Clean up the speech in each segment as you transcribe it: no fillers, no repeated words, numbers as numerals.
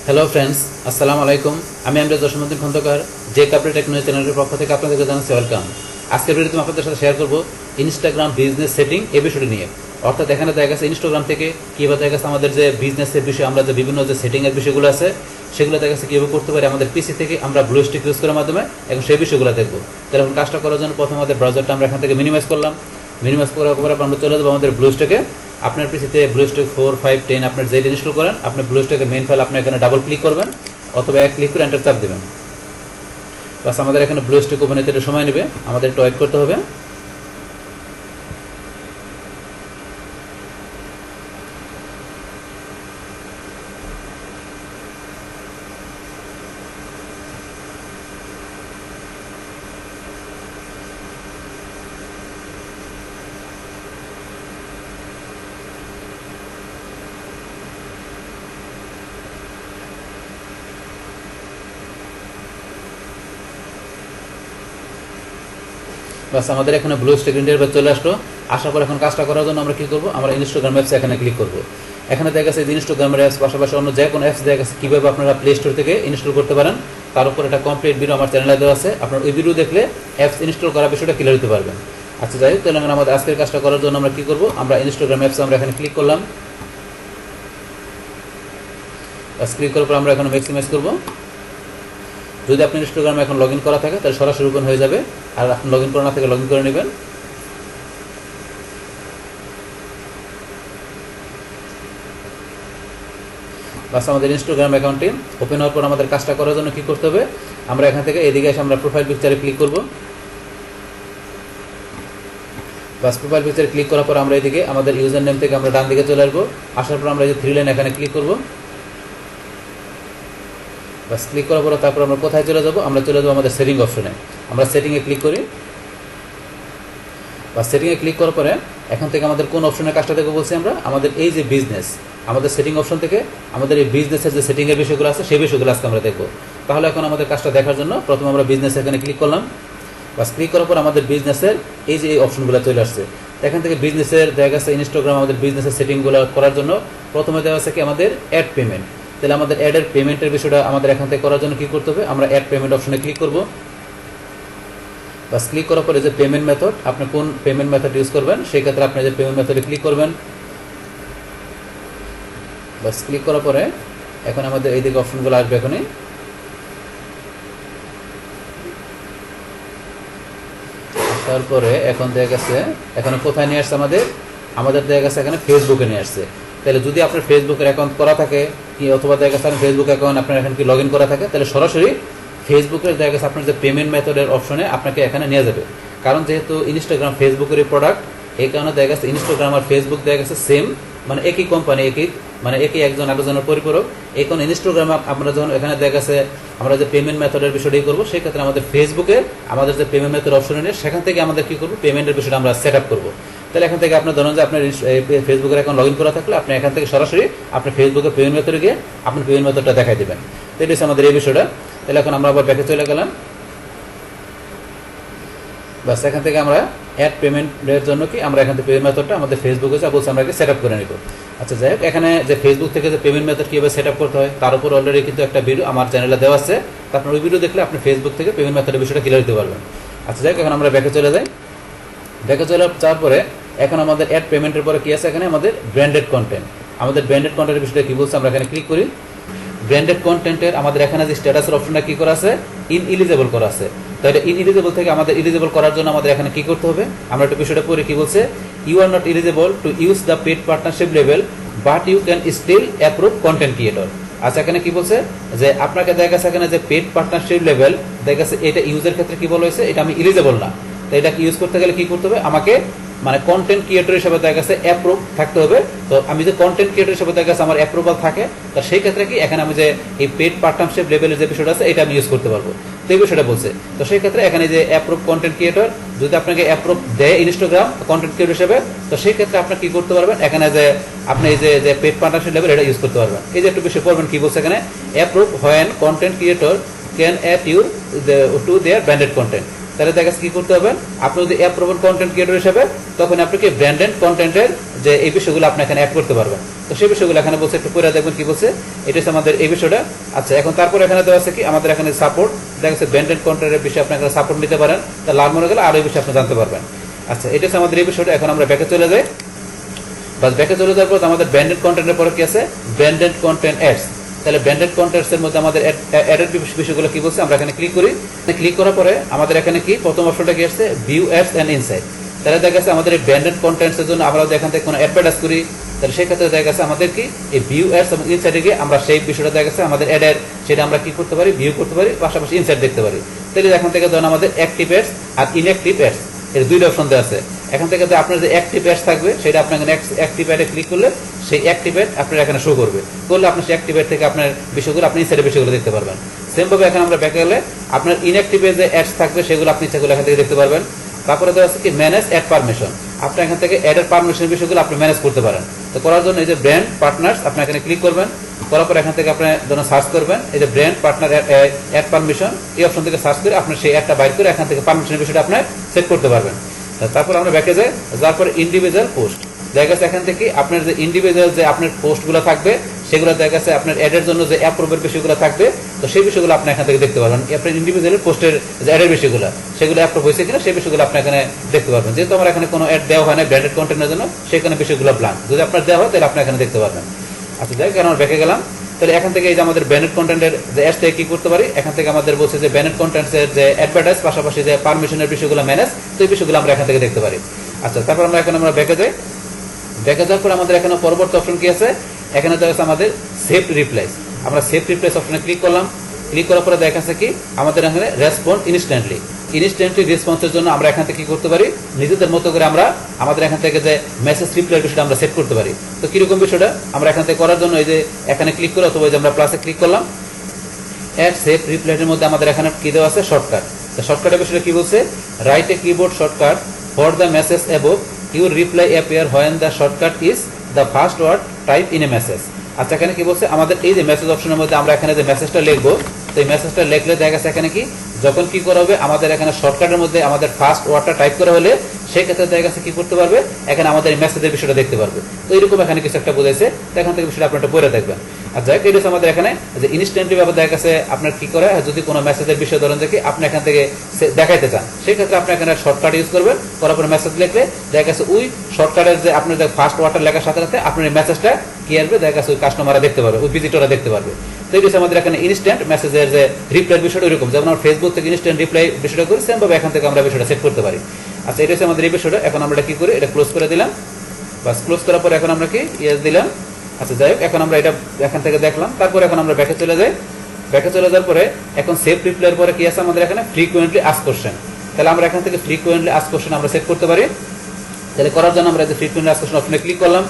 Hello friends, আসসালামু আলাইকুম। আমি জসীমউদ্দিন খন্দকার, যে কাপড় টেকনোলজি চ্যানেলের পক্ষ থেকে আপনাদেরকে জানাচ্ছি ওয়েলকাম। আজকের ভিডিওতে আপনাদের সাথে শেয়ার করব ইনস্টাগ্রাম বিজনেস সেটিং এই বিষয়টি নিয়ে। অর্থাৎ এখানে দেখা গেছে ইনস্টাগ্রাম থেকে কীভাবে দেখা গেছে আমাদের যে বিজনেসের বিষয়ে আমরা যে বিভিন্ন যে সেটিংয়ের বিষয়গুলো আছে সেগুলো দেখা গেছে কীভাবে করতে পারি আমাদের পিসি থেকে আমরা ব্লুস্টিক ইউজ করার মাধ্যমে, এবং সেই বিষয়গুলো দেখবো। তাহলে এখন কাজটা করার জন্য প্রথমে আমাদের ব্রাউজারটা আমরা এখান থেকে মিনিমাইজ করলাম। মিনিমাইজ করার পরে আমরা চলে যাবো আমাদের ব্লুস্ট্যাকে। আপনার পিসিতে ব্লুস্ট্যাক 4, 5, 10 আপনার যেটা ইনস্টল করেন, আপনি ব্লুস্ট্যাকের মেইন ফাইল আপনি এখানে ডাবল ক্লিক করবেন অথবা এক ক্লিক করে এন্টার চাপ দেবেন। বাস আমাদের এখানে ব্লুস্ট্যাক ওপেন হতে একটু সময় নেবে, আমাদের একটু ওয়েট করতে হবে। বাস আমাদের এখানে ব্লুস্ট্যাক ইন্টারফেস চলে আসলো। আসার পর এখন কাজটা করার জন্য আমরা কী করবো, আমরা ইনস্টাগ্রাম অ্যাপসে এখানে ক্লিক করবো। এখানে দেখা গেছে ইনস্টাগ্রামের অ্যাপস পাশাপাশি অন্য যে কোনো অ্যাপস দেখা গেছে কীভাবে আপনারা প্লে স্টোর থেকে ইনস্টল করতে পারেন তার উপর একটা কমপ্লিট ভিডিও আমার চ্যানেলে দেওয়া আছে। আপনার ওই ভিডিও দেখলে অ্যাপস ইনস্টল করার বিষয়টা ক্লিয়ার হতে পারবেন। আচ্ছা যাই হোক, তাহলে আমাদের আজকের কাজটা করার জন্য আমরা কী করবো, আমরা ইনস্টাগ্রাম অ্যাপসে আমরা এখানে ক্লিক করলাম। ক্লিক করার পর আমরা এখন ম্যাক্সিমাইজ করবো। যদি আপনি ইনস্টাগ্রামে এখন লগ ইন করা থাকে তাহলে সরাসরি ওপেন হয়ে যাবে, আর আপনি লগ ইন করা না থেকে লগ ইন করে নেবেন। বাস আমাদের ইনস্টাগ্রাম অ্যাকাউন্টটি ওপেন হওয়ার পর আমাদের কাজটা করার জন্য কী করতে হবে, আমরা এখান থেকে এদিকে এসে আমরা প্রোফাইল পিকচারে ক্লিক করব। বাস প্রোফাইল পিকচারে ক্লিক করার পর আমরা এদিকে আমাদের ইউজার নেম থেকে আমরা ডান দিকে চলে আসবো। আসার পর আমরা এই যে 3 লাইন এখানে ক্লিক করব। বাস ক্লিক করার পর তারপর আমরা কোথায় চলে যাব, আমরা চলে যাবো আমাদের সেটিং অপশনে। আমরা সেটিংয়ে ক্লিক করি। বা সেটিংয়ে ক্লিক করার পরে এখান থেকে আমাদের কোন অপশনের কাজটা দেখবো বলছি আমরা, আমাদের এই যে বিজনেস, আমাদের সেটিং অপশন থেকে আমাদের এই বিজনেসের যে সেটিংয়ের বিষয়গুলো আছে সেই বিষয়গুলো আজকে আমরা দেখবো। তাহলে এখন আমাদের কাজটা দেখার জন্য প্রথমে আমরা বিজনেস এখানে ক্লিক করলাম। বাস ক্লিক করার পর আমাদের বিজনেসের এই যে এই অপশনগুলো চলে আসছে। এখান থেকে বিজনেসের দেখা গেছে ইনস্টাগ্রাম আমাদের বিজনেসের সেটিংগুলো করার জন্য প্রথমে দেওয়া আছে কি আমাদের অ্যাড পেমেন্ট। তাহলে আমাদের অ্যাডের পেমেন্টের বিষয়টা আমাদের এখান থেকে করার জন্য কী করতে হবে, আমরা অ্যাড পেমেন্ট অপশনে ক্লিক করব। বাস ক্লিক করার পরে যে পেমেন্ট মেথড, আপনি কোন পেমেন্ট মেথড ইউজ করবেন সেই ক্ষেত্রে আপনি যে পেমেন্ট মেথডে ক্লিক করবেন। বাস ক্লিক করার পরে এখন আমাদের এইদিকে অপশনগুলো আসবে। এখনই তারপরে এখন দেখা গেছে এখানে কোথায় নিয়ে আসছে আমাদের দেখা গেছে এখানে ফেসবুকে নিয়ে আসছে। তাহলে যদি আপনার ফেসবুকের অ্যাকাউন্ট করা থাকে কি, অথবা দেখা গেছে ফেসবুক অ্যাকাউন্ট আপনার এখানে কি লগ ইন করা থাকে, তাহলে সরাসরি ফেসবুকের দেখা গেছে আপনার যে পেমেন্ট মেথডের অপশনে আপনাকে এখানে নিয়ে যাবে। কারণ যেহেতু ইনস্টাগ্রাম ফেসবুকেরই প্রোডাক্ট, এই কারণে দেখা গেছে ইনস্টাগ্রাম আর ফেসবুক দেখা গেছে সেম, মানে একই কোম্পানি, একই একজন আরেকজনের পরিপূরক। এই কারণে ইনস্টাগ্রাম আমরা যখন এখানে দেখা গেছে আমরা যে পেমেন্ট মেথডের বিষয়টাই করবো, সেই ক্ষেত্রে আমাদের ফেসবুকে আমাদের যে পেমেন্ট মেথড অপশনে নিয়ে সেখান থেকে আমাদের কী করবো, পেমেন্টের বিষয়টা আমরা সেট আপ করবো। তাহলে এখান থেকে আপনার ধরুন যে আপনার ফেসবুকের অ্যাকাউন্ট লগ ইন করা থাকলে আপনি এখান থেকে সরাসরি আপনার ফেসবুকের পেমেন্ট মেথডে গিয়ে আপনি পেমেন্ট মেথডটা দেখাই দেবেন। তো এটা হচ্ছে আমাদের এই বিষয়টা। তাহলে এখন আমরা আবার ব্যাকে চলে গেলাম। বাস এখান থেকে আমরা অ্যাড পেমেন্টের জন্য কি আমরা এখান থেকে পেমেন্ট মেথডটা আমাদের ফেসবুকে যা বলছে আমরা সেট আপ করে নিব। আচ্ছা যাই হোক, এখানে যে ফেসবুক থেকে যে পেমেন্ট মেথড কীভাবে সেট আপ করতে হয় তার উপর অলরেডি কিন্তু একটা ভিডিও আমার চ্যানেলে দেওয়া আছে। আপনার ওই ভিডিও দেখলে আপনি ফেসবুক থেকে পেমেন্ট মেথডের বিষয়টা ক্লিয়ার দিতে পারবেন। আচ্ছা যাই হোক, এখন আমরা ব্যাকে চলে যাই। ব্যাকে চলে যাওয়ার পরে এখন আমাদের অ্যাড পেমেন্টের পরে কি আছে, এখানে আমাদের ব্র্যান্ডেড কন্টেন্ট। আমাদের ব্র্যান্ডেড কন্টেন্টের বিষয়টা কী বলছে আমরা এখানে ক্লিক করি। ব্র্যান্ডেড কন্টেন্টের আমাদের এখানে যে স্ট্যাটাসের অপশনটা কী করা আছে, ইনএলিজিবল করা আছে। তাহলে ইনএলিজিবল থেকে আমাদের এলিজিবল করার জন্য আমাদের এখানে কী করতে হবে, আমরা একটু বিষয়টা পড়ি। কী বলছে, you are not eligible to use the paid partnership level but you can still approve content creator. আচ্ছা এখানে কি বলছে যে আপনাকে দেখা গেছে এখানে যে পেড পার্টনারশিপ লেভেল দেখা গেছে এটা ইউজের ক্ষেত্রে কি বলা হয়েছে, এটা আমি এলিজিবল না। তো এটা ইউজ করতে গেলে কি করতে হবে, আমাকে মানে কন্টেন্ট ক্রিয়েটর হিসেবে দেখা গেছে অ্যাপ্রুভ থাকতে হবে। তো আমি যে কন্টেন্ট ক্রিয়েটর হিসেবে দেখা গেছে আমার অ্যাপ্রুভাল থাকে, তো সেই ক্ষেত্রে কি এখানে আমি যে এই পেড পার্টনারশিপ লেভেলের যে বিষয়টা আছে এটা আমি ইউজ করতে পারবো। তো এই বিষয়টা বলছে। তো সেই ক্ষেত্রে এখানে যে অ্যাপ্রুভ কন্টেন্ট ক্রিয়েটর, যদি আপনাকে অ্যাপ্রুভ দেয় ইনস্টাগ্রাম কন্টেন্ট ক্রিয়েটর হিসেবে, তো সেই ক্ষেত্রে আপনি কি করতে পারবেন, এখানে যে আপনি এই যে পেড পার্টনারশিপ লেভেল এটা ইউজ করতে পারবেন। এই যে একটু বিষয় পড়বেন কি বলছে এখানে, approve when content creator can add you to their branded content. তাহলে দেখা যাচ্ছে কি করতে হবে, আপনি যদি অ্যাপ প্রবণ কন্টেন্ট ক্রিয়েটর হিসেবে, তখন আপনাকে ব্র্যান্ডেড কন্টেন্টের যে এই বিষয়গুলো আপনি এখানে অ্যাড করতে পারবেন। তো সেই বিষয়গুলো এখানে বলছে, একটু পড়ে দেখবেন কি বলছে। এটা হচ্ছে আমাদের এই বিষয়টা। আচ্ছা, এখন তারপর এখানে দেওয়া আছে কি আমাদের এখানে সাপোর্ট, দেখা যাচ্ছে ব্র্যান্ডেড কন্টেন্টের বিষয়ে আপনি এখানে সাপোর্ট নিতে পারেন। তা লাল মনে গেলে আরো এই বিষয়ে আপনি জানতে পারবেন। আচ্ছা, এটা হচ্ছে আমাদের এই বিষয়টা। এখন আমরা ব্যাকে চলে যাই। বাস ব্যাকে চলে যাওয়ার পর আমাদের ব্র্যান্ডেড কন্টেন্টের পরে কি আছে, ব্র্যান্ডেড কন্টেন্ট অ্যাডস। তাহলে ব্র্যান্ডেড কন্টেন্টস এর মধ্যে আমাদের অ্যাডের বিষয়গুলো কি বলছে, আমরা এখানে ক্লিক করি। ক্লিক করার পরে আমাদের এখানে কি প্রথম অপশনটা কি আসছে, ভিউ অ্যাডস এন্ড ইনসাইট। তাহলে দেখা গেছে আমাদের এই ব্র্যান্ডেড কন্টেন্টস এর জন্য আমরা যদি এখান থেকে কোনো অ্যাডভার্টাইজ করি, তাহলে সেই ক্ষেত্রে দেখা গেছে আমাদের কি এই ভিউ অ্যাডস এবং ইনসাইটে গিয়ে আমরা সেই বিষয়টা দেখা গেছে আমাদের অ্যাডের সেটা আমরা কি করতে পারি, ভিউ করতে পারি, পাশাপাশি ইনসাইট দেখতে পারি। তাহলে এখান থেকে ধরুন আমাদের অ্যাক্টিভ অ্যাডস আর ইনঅ্যাক্টিভ অ্যাডস এর দুইটা অপশন দেওয়া আছে। এখান থেকে আপনার যে অ্যাক্টিভ অ্যাডস থাকবে সেটা আপনার অ্যাক্টিভ অ্যাডে ক্লিক করলে সেই অ্যাক্টিভ অ্যাড আপনার এখানে শো করবে। করলে আপনার সেই অ্যাক্টিভ অ্যাড থেকে আপনার বিষয়গুলো আপনি ইনসাইডের বিষয়গুলো দেখতে পারবেন। সেমভাবে এখানে আমরা ব্যাকে গেলে আপনার ইনঅ্যাক্টিভে যে অ্যাডস থাকবে সেগুলো আপনি সেগুলো এখান থেকে দেখতে পারবেন। তারপরে দেওয়া আছে কি ম্যানেজ অ্যাড পারমিশন। আপনি এখান থেকে অ্যাডের পারমিশনের বিষয়গুলো আপনি ম্যানেজ করতে পারেন। তো করার জন্য এই যে ব্র্যান্ড পার্টনার্স আপনি এখানে ক্লিক করবেন। করার পর এখান থেকে আপনি ধরুন সার্চ করবেন এই যে ব্র্যান্ড পার্টনার অ্যাড পারমিশন, এই অপশন থেকে সার্চ করে আপনার সেই অ্যাডটা বাইর করে এখান থেকে পারমিশনের বিষয়টা আপনি সেট করতে পারবেন। তারপর আমরা ব্যাকে যাই, যার পরে ইন্ডিভিজুয়াল পোস্ট। দেখা গেছে এখান থেকে আপনার যে ইন্ডিভিজুয়াল যে আপনার পোস্টগুলো থাকবে সেগুলো দেখা গেছে আপনার অ্যাডের জন্য যে অ্যাপ্রুভের বিষয়গুলো থাকবে, তো সেই বিষয়গুলো আপনি এখান থেকে দেখতে পারবেন। আপনার ইন্ডিভিজুয়াল পোস্টের যে অ্যাডের বিষয়গুলো সেগুলো অ্যাপ্রুভ হয়েছে কিনা সেই বিষয়গুলো আপনি এখানে দেখতে পারবেন। যেহেতু আমার এখানে কোনো অ্যাড দেওয়া হয় না ব্র্যান্ডেড কন্টেন্টের জন্য, সেখানে বিষয়গুলো ব্ল্যাঙ্ক। যদি আপনার দেওয়া হয় তাহলে আপনি এখানে দেখতে পারবেন। আচ্ছা, যাই হোক, আমরা ব্যাকে গেলাম। তাহলে এখান থেকে এই যে আমাদের ব্র্যান্ডেড কন্টেন্টের যে অ্যাডস থেকে কি করতে পারি, এখান থেকে আমাদের বলছে যে ব্র্যান্ডেড কন্টেন্টসের যে অ্যাডভার্টাইজ পাশাপাশি যে পারমিশনের বিষয়গুলো ম্যানেজ, তো এই বিষয়গুলো আমরা এখান থেকে দেখতে পারি। আচ্ছা, তারপর আমরা ব্যাকে যাই। ব্যাকে যাওয়ার পর আমাদের এখানে পরবর্তী অপশন কি আছে, এখানে দেখা যাচ্ছে আমাদের সেভ রিপ্লাইস। আমরা সেভ রিপ্লাইস অপশনে ক্লিক করলাম। ক্লিক করার পরে দেখা যাচ্ছে কি আমাদের এখানে রেসপন্স ইনস্ট্যান্টলি রেসপন্সের জন্য আমরা এখান থেকে কি করতে পারি, নিজেদের মতো করে আমরা আমাদের এখান থেকে যে মেসেজ রিপ্লাই বিষয়টা আমরা সেট করতে পারি। তো কিরকম বিষয়টা আমরা এখান থেকে করার জন্য এই যে এখানে ক্লিক করে অথবা যে আমরা প্লাসে ক্লিক করলাম, অ্যাড সেভ রিপ্লাইয়ের মধ্যে আমাদের এখানে কি দেওয়া আছে, শর্টকাট। তো শর্টকাটের বিষয়টা কি বলছে, write a keyboard shortcut for the message above, your reply appear when the shortcut is the first word type in a message. আচ্ছা, এখানে কি বলছে, আমাদের এই যে মেসেজ অপশনের মধ্যে আমরা এখানে যে মেসেজটা লিখবো, তো এই মেসেজটা লিখলে দেখা গেছে এখানে কি যখন কি করা হবে, আমাদের এখানে শর্টকাটের মধ্যে আমাদের ফার্স্ট ওয়ার্ডটা টাইপ করা হলে সেই ক্ষেত্রে দেখা গেছে কি করতে পারবে, এখানে আমাদের এই মেসেজের বিষয়টা দেখতে পারবে। তো এরকম এখানে কিছু একটা বোঝাইছে, তো এখান থেকে বিষয়টা আপনারা পড়ে দেখবেন। আর যাই হোক, এটা হচ্ছে আমাদের এখানে যে ইনস্ট্যান্টলি ব্যাপার দেখা গেছে আপনার কি করে, যদি কোনো মেসেজের বিষয় ধরেন দেখি আপনি এখান থেকে দেখাইতে চান, সেই ক্ষেত্রে আপনি এখানে শর্টকাট ইউজ করবেন। করার পরে মেসেজ লিখলে দেখা গেছে ওই শর্টকাটের যে আপনার যে ফার্স্ট ওয়ার্ডটা লেখার সাথে সাথে আপনার এই মেসেজটা কি আসবে, দেখা গেছে ওই কাস্টমাররা দেখতে পারবে, ওই ভিজিটররা দেখতে পারবে। তো এটা হচ্ছে আমাদের এখানে ইনস্ট্যান্ট মেসেজের যে রিপ্লাইয়ের বিষয়টা ওইরকম, যেমন আমরা ফেসবুক থেকে ইনস্ট্যান্ট রিপ্লাই বিষয়টা করি, সেমভাবে এখান থেকে আমরা বিষয়টা সেট করতে পারি। আচ্ছা, এটা হচ্ছে আমাদের এই বিষয়টা। এখন আমরা এটা কি করি, এটা ক্লোজ করে দিলাম। বাস ক্লোজ করার পর এখন আমরা কি ইয়েস দিলাম। আচ্ছা, যাই হোক, এখন আমরা এটা এখান থেকে দেখলাম। তারপর এখন আমরা ব্যাকে চলে যাই। ব্যাকে চলে যাওয়ার পরে এখন সেভ রিপ্লাইয়ের পরে কি আছে আমাদের এখানে, ফ্রিকুয়েন্টলি আস্ক কোশ্চেন। তাহলে আমরা এখান থেকে ফ্রিকুয়েন্টলি আস্ক কোশ্চেন আমরা সেট করতে পারি। তাহলে করার জন্য আমরা যে ফ্রিকুয়েন্টলি আস্ক কোশ্চেন অপশনে ক্লিক করলাম।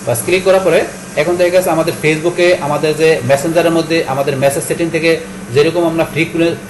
বাস ক্লিক করার পরে এখন দেখা গেছে আমাদের ফেসবুকে আমাদের যে মেসেঞ্জারের মধ্যে আমাদের মেসেজ সেটিং থেকে যেরকম আমরা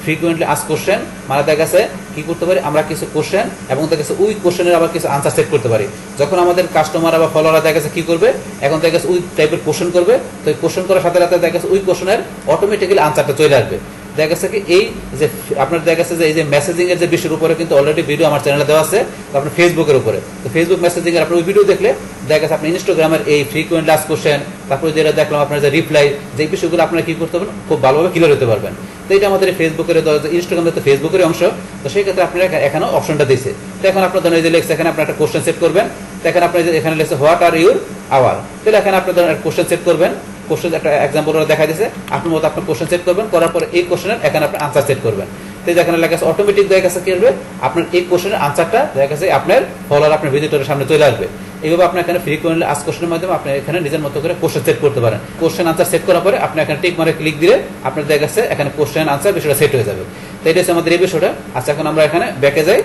ফ্রিকুয়েন্টলি আস্ক কোশ্চেন মানে দেখা গেছে কি করতে পারি, আমরা কিছু কোশ্চেন এবং দেখা গেছে ওই কোশ্চেনের আবার কিছু আনসার সেট করতে পারি। যখন আমাদের কাস্টমার বা ফলোয়াররা দেখা গেছে কি করবে, এখন দেখা গেছে ওই টাইপের কোশ্চেন করবে, তো এই কোশ্চেন করার সাথে সাথে দেখা গেছে ওই কোশ্চেনের অটোমেটিক্যালি আনসারটা চলে আসবে। দেখা গেছে কি এই যে আপনার দেখা গেছে যে এই যে মেসেজিং এর যে বিষয়ের উপরে কিন্তু অলরেডি ভিডিও আমার চ্যানেলে দেওয়া আছে, আপনার ফেসবুকের উপরে। তো ফেসবুক মেসেজিং এর আপনার ওই ভিডিও দেখলে দেখা গেছে আপনি ইনস্টাগ্রামের এই ফ্রিকুয়েন্ট আস্ক কোশ্চেন, তারপরে যেটা দেখলাম আপনার যে রিপ্লাই, যে বিষয়গুলো আপনারা কি করতে পারবেন, খুব ভালোভাবে ক্লিয়ার হতে পারবেন। তো এটা আমাদের ফেসবুকের ইনস্টাগ্রাম তো ফেসবুকের অংশ, তো সেই ক্ষেত্রে আপনারা এখানে অপশনটা দিয়েছে। তো এখন আপনার ধরেন এই যে লেখছে এখানে আপনার একটা কোশ্চেন সেট করবেন। তো এখন আপনি এখানে লেখছে হোয়াট আর ইউর আওয়ার, তাহলে এখানে আপনি ধরেন কোশ্চেন সেট করবেন। কোশ্চেন একটা এক্সাম্পল দেখা দিয়েছে, আপনার মতো আপনার কোশ্চেন সেট করবেন। করার পরে এই কোশ্চেনের এখানে আপনি আনসার সেট করবেন। তো এখানে লেখা আছে অটোমেটিক দেখা গেছে কি আসবে, আপনার এই কোশ্চেনের আনসারটা দেখা গেছে আপনার ফলোয়ার আপনার ভিজিটরের সামনে চলে আসবে। এইভাবে আপনি এখানে ফ্রিকুয়েন্টলি আস্ক কোশ্চেনের মাধ্যমে আপনি এখানে নিজের মতো করে কোশ্চেন সেট করতে পারেন। কোশ্চেন আনসার সেট করার পরে আপনি এখানে টিক মারে ক্লিক দিলে আপনার দেখা গেছে এখানে কোশ্চেন আনসার বিষয়টা সেট হয়ে যাবে। তো এটা হচ্ছে আমাদের এই বিষয়টা। আচ্ছা, এখন আমরা এখানে ব্যাকে যাই।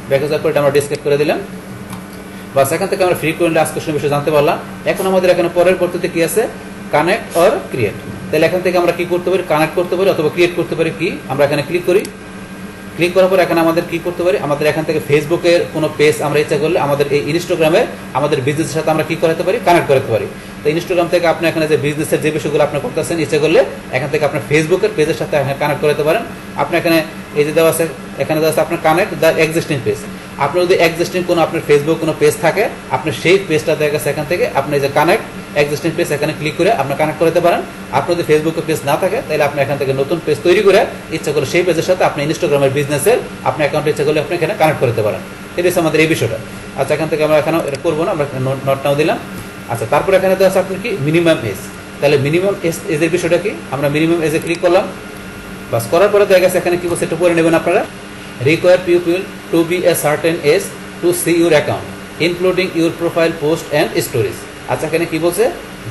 ব্যাকে যাওয়ার পর এটা আমরা ডিসক্রিপ্ট করে দিলাম। বাস এখান থেকে আমরা ফ্রিকুয়েন্টলি আস্ক কোশ্চেনের বিষয়ে জানতে পারলাম। এখন আমাদের এখানে পরের পদ্ধতি কি আছে, কানেক্ট অর ক্রিয়েট। তাহলে এখান থেকে আমরা কি করতে পারি, কানেক্ট করতে পারি অথবা ক্রিয়েট করতে পারি। কি আমরা এখানে ক্লিক করি। ক্লিক করার পর এখানে আমাদের কি করতে পারি, আমাদের এখান থেকে ফেসবুকের কোনো পেজ আমরা ইচ্ছা করলে আমাদের এই ইনস্টাগ্রামে আমাদের বিজনেসের সাথে আমরা কি করাতে পারি, কানেক্ট করতে পারি। তো ইনস্টাগ্রাম থেকে আপনি এখানে যে বিজনেসের যে বিষয়গুলো আপনি করতেছেন ইচ্ছা করলে এখান থেকে আপনার ফেসবুকের পেজের সাথে কানেক্ট করতে পারেন। আপনি এখানে এই যে দেওয়া আছে এখানে দেওয়া আছে আপনার কানেক্ট দ্য এক্সিস্টিং পেজ। আপনার যদি এক্সিস্টিং কোনো আপনার ফেসবুক কোনো পেজ থাকে, আপনি সেই পেজটা দেখা গেছে এখান থেকে আপনি যে কানেক্ট এক্সিস্টিং পেজ এখানে ক্লিক করে আপনি কানেক্ট করতে পারেন। আপনার যদি ফেসবুকে পেজ না থাকে তাহলে আপনি এখান থেকে নতুন পেজ তৈরি করে ইচ্ছা করলে সেই পেজের সাথে আপনি ইনস্টাগ্রামের বিজনেসের আপনার অ্যাকাউন্টে ইচ্ছা করলে আপনি এখানে কানেক্ট করতে পারেন। এটা হচ্ছে আমাদের এই বিষয়টা। আচ্ছা, এখান থেকে আমরা এখানে এটা করবো না, আমরা নোটটাও দিলাম। আচ্ছা, তারপর এখানে দেওয়া আছে আপনার কি মিনিমাম এজ। তাহলে মিনিমাম এজের বিষয়টা কি, আমরা মিনিমাম এজে ক্লিক করলাম। বাস করার পরে দেখা গেছে এখানে কি বলছে একটু পরে নেবেন আপনারা। Require people to be a certain age to see your account including your profile post and stories. আচ্ছা, এখানে কি বলছে,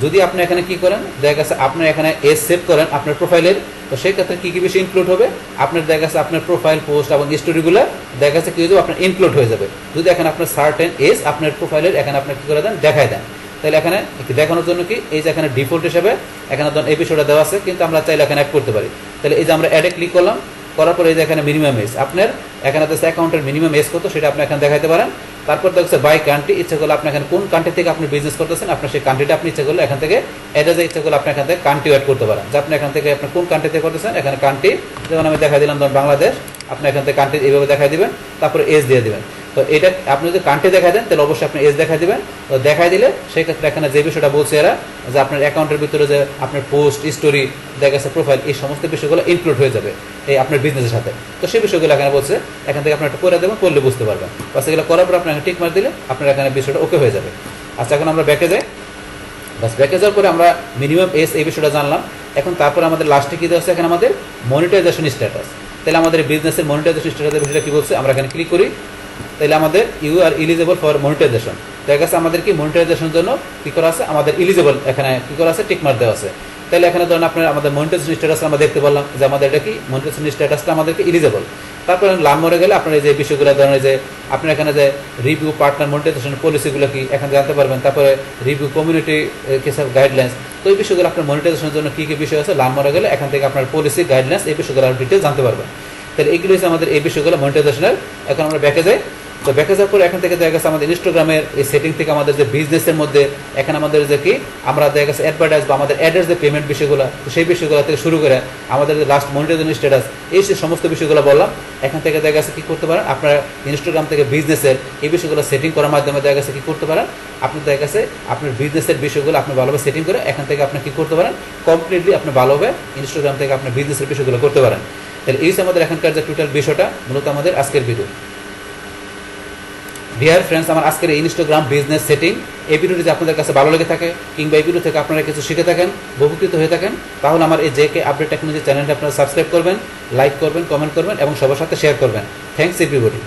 যদি আপনি এখানে কি করেন, দেখা গেছে আপনি এখানে এজ সেভ করেন আপনার প্রোফাইলের, তো সেই ক্ষেত্রে কি কি বিষয় ইনক্লুড হবে, আপনার দেখা গেছে আপনার প্রোফাইল পোস্ট এবং স্টোরিগুলো দেখা গেছে কি হয়ে যাবে, আপনার ইনক্লুড হয়ে যাবে। যদি এখানে আপনার সার্টেন এজ আপনার প্রোফাইলের এখানে আপনি কি করে দেন, দেখায় দেন। তাহলে এখানে দেখানোর জন্য কি, এই যে এখানে ডিফল্ট হিসেবে এখানে ধরুন এই বিষয়টা দেওয়া আছে, কিন্তু আমরা চাইলে এখানে অ্যাড করতে পারি। তাহলে এই যে আমরা অ্যাডে ক্লিক করলাম, করার পরে এই যে এখানে মিনিমাম এজ আপনার এখানে দেখছে অ্যাকাউন্টের মিনিমাম এজ কত সেটা আপনি এখানে দেখাতে পারেন। তারপর দেখছে বাই কান্ট্রি, ইচ্ছা করলে আপনি এখানে কোন কান্ট্রি থেকে আপনি বিজনেস করতেছেন, আপনার সেই কান্ট্রিটা আপনি ইচ্ছা করলে এখান থেকে অ্যাডে ইচ্ছা করলে আপনি এখান থেকে কান্ট্রি অ্যাড করতে পারেন, যে আপনি এখান থেকে আপনি কোন কান্ট্রি থেকে করতেছেন। এখানে কান্ট্রি যেমন আমি দেখা দিলাম ধরুন বাংলাদেশ, আপনি এখান থেকে কান্ট্রি এইভাবে দেখাই দিবেন, তারপরে এজ দিয়ে দিবেন। তো এটা আপনি যদি কান্ট্রি দেখা দেন তাহলে অবশ্যই আপনি এজ দেখাই দিবেন। তো দেখাই দিলে সেই ক্ষেত্রে এখানে যে বিষয়টা বলছে এরা, যে আপনার অ্যাকাউন্টের ভিতরে যে আপনার পোস্ট স্টোরি দেখা গেছে প্রোফাইল এই সমস্ত বিষয়গুলো ইনক্লুড হয়ে যাবে এই আপনার বিজনেসের সাথে। তো সেই বিষয়গুলো এখানে বলছে, এখান থেকে আপনার একটা করে দেবেন, করলে বুঝতে পারবেন। বাস এগুলো করার পর আপনার টিক মার দিলে আপনার এখানে বিষয়টা ওকে হয়ে যাবে। আচ্ছা, এখন আমরা ব্যাকে যাই। বাস ব্যাকে যাওয়ার পরে আমরা মিনিমাম এজ এই বিষয়টা জানলাম। এখন তারপরে আমাদের লাস্টে কী দেওয়া আছে, এখানে আমাদের মনিটাইজেশন স্ট্যাটাস। তাহলে আমাদের বিজনেসের মনিটাইজেশন স্ট্যাটাসের বিষয়টা কী বলছে, আমরা এখানে ক্লিক করি। তাহলে আমাদের you are eligible for monetization, দেখা গেছে আমাদের কি মনিটাইজেশনের জন্য কী করা আছে, আমাদের এলিজিবল এখানে কী করা আছে, টিকমার্ক দেওয়া আছে। তাহলে এখানে ধরুন আপনার আমাদের মনিটাইজেশন স্ট্যাটাস আমরা দেখতে পারলাম যে আমাদের এটা কি মনিটাইজেশন স্ট্যাটাসটা আমাদেরকে এলিজিবল। তারপরে লাভ মরে গেলে আপনার এই যে বিষয়গুলো ধরনের যে আপনার এখানে যে রিভিউ পার্টনার মনিটাইজেশন পলিসিগুলো কি এখানে জানতে পারবেন। তারপরে রিভিউ কমিউনিটি কেসের গাইডলাইন্স, তো এই বিষয়গুলো আপনার মনিটাইজেশনের জন্য কী কী বিষয় আছে লাভ মরে গেলে এখান থেকে আপনার পলিসি গাইডলাইন্স এই বিষয়গুলো ডিটেল জানতে পারবেন। তাহলে এইগুলো হচ্ছে আমাদের এই বিষয়গুলো মনিটাইজেশনের। এখন আমরা ব্যাকে যাই। তো ব্যাকে যাওয়ার পরে এখান থেকে দেখা গেছে আমাদের ইনস্টাগ্রামের এই সেটিং থেকে আমাদের যে বিজনেসের মধ্যে এখানে আমাদের যে কি আমরা দেখা গেছে অ্যাডভার্টাইজ বা আমাদের অ্যাডের যে পেমেন্ট বিষয়গুলো, তো সেই বিষয়গুলো থেকে শুরু করে আমাদের যে লাস্ট মনিটাইজেশন স্ট্যাটাস এই সমস্ত বিষয়গুলো বললাম। এখান থেকে দেখা গেছে কী করতে পারেন, আপনার ইনস্টাগ্রাম থেকে বিজনেসের এই বিষয়গুলো সেটিং করার মাধ্যমে দেখা গেছে কী করতে পারেন, আপনি দেখা গেছে আপনার বিজনেসের বিষয়গুলো আপনি ভালোভাবে সেটিং করে এখান থেকে আপনি কী করতে পারেন, কমপ্লিটলি আপনি ভালোভাবে ইনস্টাগ্রাম থেকে আপনার বিজনেসের বিষয়গুলো করতে পারেন। তাহলে এই আমাদের এখানকার যে টোটাল বিষয়টা মূলত আমাদের আজকের ভিডিও। ডিয়ার ফ্রেন্ডস, আমার আজকের এই ইনস্টাগ্রাম বিজনেস সেটিং এই ভিডিওটি যদি আপনাদের কাছে ভালো লেগে থাকে কিংবা এই ভিডিও থেকে আপনারা কিছু শিখে থাকেন, উপকৃত হয়ে থাকেন, তাহলে আমার এই জেকে আপডেট টেকনোলজি চ্যানেলটা আপনারা সাবস্ক্রাইব করবেন, লাইক করবেন, কমেন্ট করবেন এবং সবার সাথে শেয়ার করবেন। Thanks everybody.